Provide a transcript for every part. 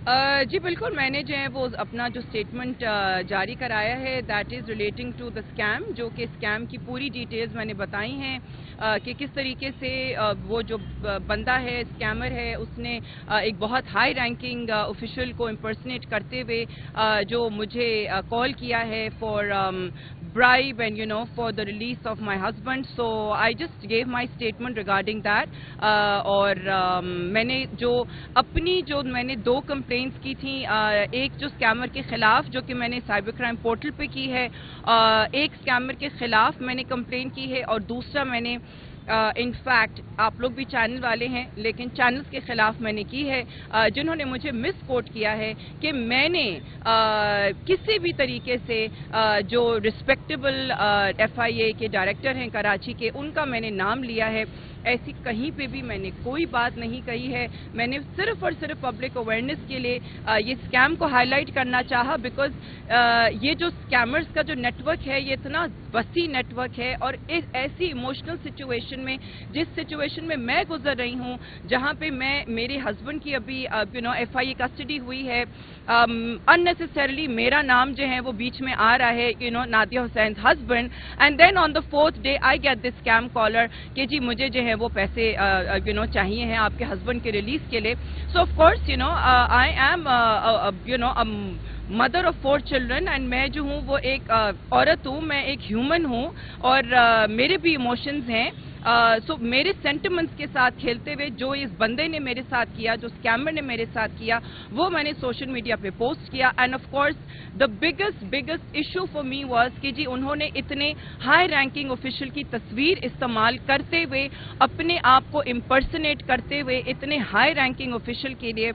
जी बिल्कुल, मैंने जो है वो अपना जो स्टेटमेंट जारी कराया है that is relating to the scam, जो कि स्कैम की पूरी डिटेल्स मैंने बताई हैं कि किस तरीके से वो जो बंदा है, स्कैमर है, उसने एक बहुत हाई रैंकिंग ऑफिशियल को इम्पर्सनेट करते हुए जो मुझे कॉल किया है for bribe and for the release of my husband. So I just gave my statement regarding that. और मैंने जो अपनी जो मैंने 2 कंप्लेंट्स की थी, एक जो स्कैमर के खिलाफ जो कि मैंने साइबर क्राइम पोर्टल पे की है, एक स्कैमर के खिलाफ मैंने कंप्लेंट की है, और दूसरा मैंने इनफैक्ट आप लोग भी चैनल वाले हैं लेकिन चैनल्स के खिलाफ मैंने की है जिन्होंने मुझे मिस कोट किया है कि मैंने किसी भी तरीके से जो रिस्पेक्टेबल FIA के डायरेक्टर हैं कराची के, उनका मैंने नाम लिया है। ऐसी कहीं पे भी मैंने कोई बात नहीं कही है। मैंने सिर्फ और सिर्फ पब्लिक अवेयरनेस के लिए ये स्कैम को हाईलाइट करना चाहा, बिकॉज ये जो स्कैमर्स का जो नेटवर्क है ये इतना वसी नेटवर्क है, और इस ऐसी इमोशनल सिचुएशन में, जिस सिचुएशन में मैं गुजर रही हूँ, जहाँ पे मेरे हस्बैंड की अभी FIA कस्टडी हुई है, अननेसेसरली मेरा नाम जो है वो बीच में आ रहा है, Nadia Hussain husband, and then on the 4th day I get this scam caller कि जी मुझे जो है वो पैसे चाहिए हैं आपके हस्बैंड के रिलीज के लिए। सो of course I am mother of 4 children, and मैं जो हूँ वो एक औरत हूँ, मैं एक ह्यूमन हूँ, और मेरे भी इमोशंस हैं। सो मेरे सेंटिमेंट्स के साथ खेलते हुए जो इस बंदे ने मेरे साथ किया, जो स्कैमर ने मेरे साथ किया, वो मैंने सोशल मीडिया पे पोस्ट किया। End of course the biggest issue for me was कि जी उन्होंने इतने हाई रैंकिंग ऑफिशियल की तस्वीर इस्तेमाल करते हुए, अपने आप को इम्पर्सनेट करते हुए, इतने हाई रैंकिंग ऑफिशियल के लिए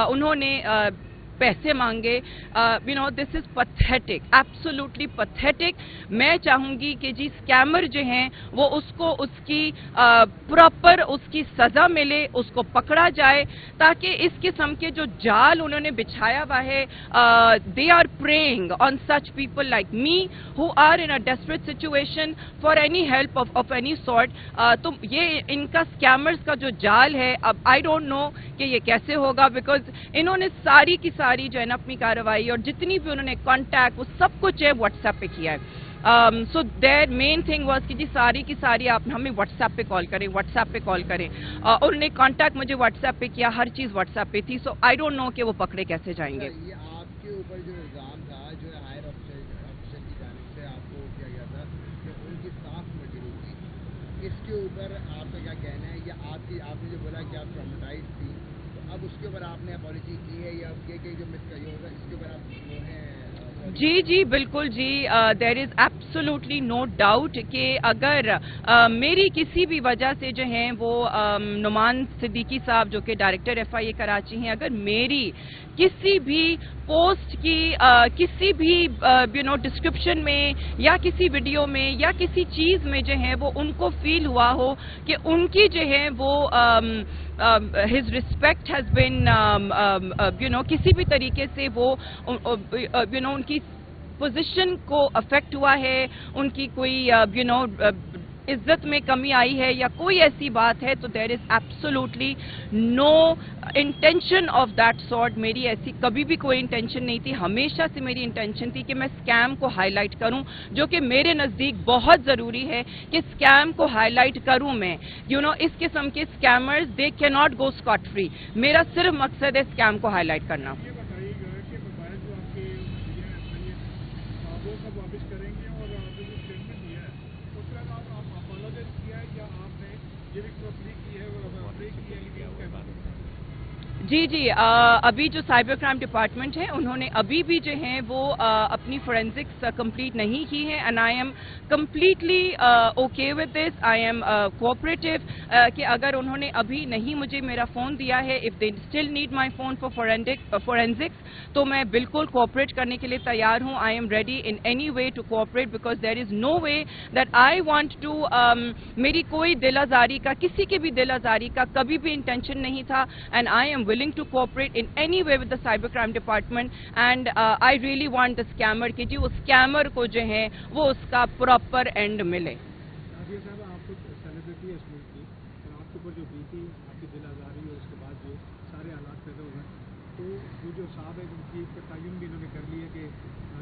उन्होंने पैसे मांगे। This is pathetic, absolutely pathetic. मैं चाहूंगी कि जी स्कैमर जो हैं वो उसको उसकी प्रॉपर उसकी सजा मिले, उसको पकड़ा जाए, ताकि इस किस्म के जो जाल उन्होंने बिछाया हुआ है, they are preying on such people like me who are in a desperate situation for any help of any sort. तो ये इनका स्कैमर्स का जो जाल है, अब आई डोंट नो कि ये कैसे होगा, बिकॉज इन्होंने सारी की सारी जो है ना अपनी कार्रवाई और जितनी भी उन्होंने कांटेक्ट, वो सब कुछ है व्हाट्सएप पे किया है। So their main thing was कि जी सारी की सारी आप हमें व्हाट्सएप पे कॉल करें, व्हाट्सएप पे कॉल करें, और उन्होंने कांटेक्ट मुझे व्हाट्सएप पे किया, हर चीज व्हाट्सएप पे थी। सो आई डोंट नो कि वो पकड़े कैसे जाएंगे। ये आपके ऊपर जो इल्जाम था, जो हायर ऑफिसर की जानिब से आपको किया गया था कि उनकी सांस मजरूह थी, इसके ऊपर आपका क्या कहना है? या आपने जो बोला कि आप ट्रॉमेटाइज थी, तो अब उसके ऊपर आपने अपॉलॉजी की है, या ये जो मिस का ये होगा इसके ऊपर आप वो हैं? जी बिल्कुल जी, there is absolutely no doubt कि अगर मेरी किसी भी वजह से जो हैं वो नुमान सिद्दीकी साहब जो कि डायरेक्टर FIA कराची हैं, अगर मेरी किसी भी पोस्ट की किसी भी डिस्क्रिप्शन में या किसी वीडियो में या किसी चीज में जो है वो उनको फील हुआ हो कि उनकी जो है वो हिज रिस्पेक्ट हैज बिन किसी भी तरीके से वो उनकी पोजीशन को अफेक्ट हुआ है, उनकी कोई इज्जत में कमी आई है या कोई ऐसी बात है, तो there is absolutely no intention of that sort. मेरी ऐसी कभी भी कोई इंटेंशन नहीं थी। हमेशा से मेरी इंटेंशन थी कि मैं स्कैम को हाईलाइट करूं, जो कि मेरे नजदीक बहुत जरूरी है कि स्कैम को हाईलाइट करूं मैं। इस किस्म के scammers they can not go Scott free. मेरा सिर्फ मकसद है स्कैम को हाईलाइट करना। जी अभी जो साइबर क्राइम डिपार्टमेंट है उन्होंने अभी भी जो है वो अपनी फोरेंसिक्स कंप्लीट नहीं की है, and I am completely okay with this. I am cooperative कि अगर उन्होंने अभी नहीं मुझे मेरा फोन दिया है, if they still need my phone for forensics, तो मैं बिल्कुल कोऑपरेट करने के लिए तैयार हूं। I am ready in any way to cooperate, because there is no way that I want to मेरी कोई दिल आजारी का, किसी के भी दिल आजारी का कभी भी इंटेंशन नहीं था, and I am willing to cooperate in any way with the cybercrime department, and I really want the scammer कि जी उस स्कैमर को जो है वो उसका प्रॉपर एंड मिले। नादिया साहब, आप कुछ सेलिब्रिटी है इस मुल्क की, और आपके ऊपर जो बीती आपकी दिल आजारी और उसके बाद जो सारे हालात पैदा हुए, तो वो जो साहब है उनकी एक तयन भी इन्होंने कर लिया कि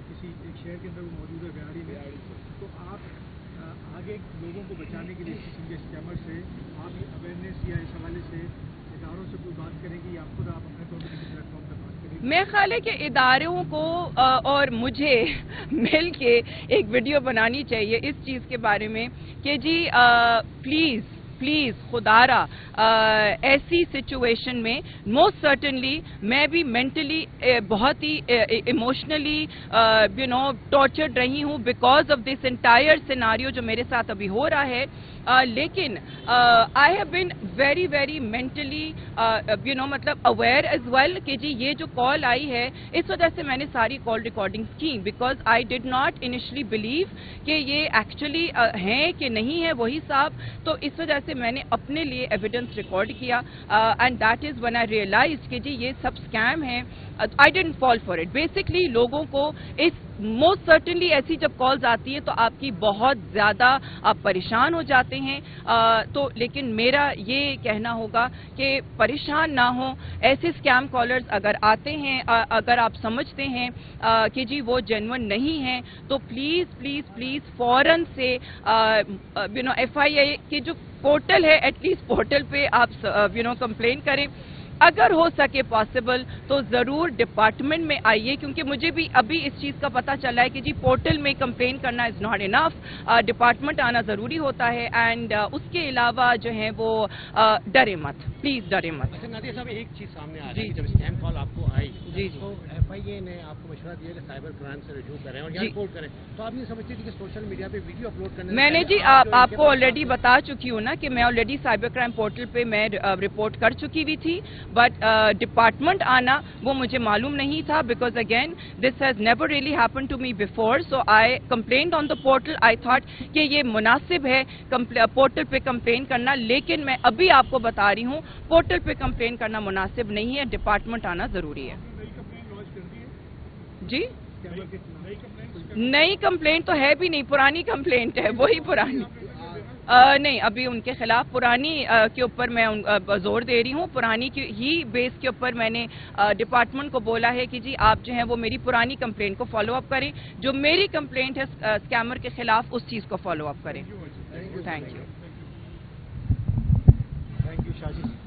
किसी एक शहर के अंदर वो मौजूद है बिहाड़ी में, तो आप आगे लोगों को बचाने के लिए इस किस्म के स्कैमर से आप अवेयरनेस या इस हवाले से इदारों से कोई बात करेंगे या खुद आप अपने तौर पर किसी प्लेटफॉर्म पर बात करेंगे? मेरा ख्याल है कि इदारों को और मुझे मिल के एक वीडियो बनानी चाहिए इस चीज़ के बारे में कि जी प्लीज़ खुदारा ऐसी सिचुएशन में मोस्ट सर्टनली मैं भी मेंटली बहुत ही इमोशनली टॉर्चर्ड रही हूँ because of this entire scenario जो मेरे साथ अभी हो रहा है, लेकिन I have been very mentally मतलब अवेयर एज वेल कि जी ये जो कॉल आई है इस वजह से मैंने सारी कॉल रिकॉर्डिंग्स की because I did not initially believe कि ये एक्चुअली हैं कि नहीं है वही साहब, तो इस वजह से मैंने अपने लिए एविडेंस रिकॉर्ड किया and that is when I realised कि जी ये सब स्कैम है। I didn't fall for it. Basically लोगों को इस मोस्ट सर्टनली ऐसी जब कॉल्स आती हैं तो आपकी बहुत ज़्यादा आप परेशान हो जाते हैं, तो लेकिन मेरा ये कहना होगा कि परेशान ना हो। ऐसे स्कैम कॉलर्स अगर आते हैं, अगर आप समझते हैं कि जी वो जेन्युइन नहीं है, तो प्लीज़ फौरन से FIA के जो पोर्टल है एटलीस्ट पोर्टल पे आप कंप्लेन करें। अगर हो सके पॉसिबल तो ज़रूर डिपार्टमेंट में आइए, क्योंकि मुझे भी अभी इस चीज़ का पता चला है कि जी पोर्टल में कंप्लेन करना इज़ नॉट इनफ, डिपार्टमेंट आना ज़रूरी होता है। एंड उसके अलावा जो है वो डरे मत, प्लीज़ डरे मत। अच्छा नादिया साहब, एक चीज़ सामने आ रही है, जी। जब स्कैम कॉल आपको आई जी तो FIA ने आपको मशवरा दिया कि साइबर क्राइम से रजू करें और या जी। रिपोर्ट करें, तो आप ये समझते थी कि सोशल मीडिया पे वीडियो अपलोड करने से मैंने पहले जी आप जो आपको इनके पास ऑलरेडी आपको- बता चुकी हूँ ना कि मैं ऑलरेडी साइबर क्राइम पोर्टल पे मैं रिपोर्ट कर चुकी हुई थी, बट डिपार्टमेंट आना वो मुझे मालूम नहीं था because again this has never really happen to me before, so I complained on the portal. I thought कि ये मुनासिब है पोर्टल पे कंप्लेन करना, लेकिन मैं अभी आपको बता रही हूँ पोर्टल पे कंप्लेन करना मुनासिब नहीं है, डिपार्टमेंट आना जरूरी है। नई कंप्लेंट लॉन्च कर दी है जी स्कैमर के खिलाफ? नई कंप्लेंट नई कंप्लेंट तो है भी नहीं, पुरानी कंप्लेंट है, वही पुरानी। नहीं, अभी उनके खिलाफ पुरानी के ऊपर मैं जोर दे रही हूँ, पुरानी की ही बेस के ऊपर मैंने डिपार्टमेंट को बोला है कि जी आप जो है वो मेरी पुरानी कंप्लेंट को फॉलो अप करें, जो मेरी कंप्लेंट है स्कैमर के खिलाफ उस चीज़ को फॉलो अप करें। Thank you. Thank you Shaji.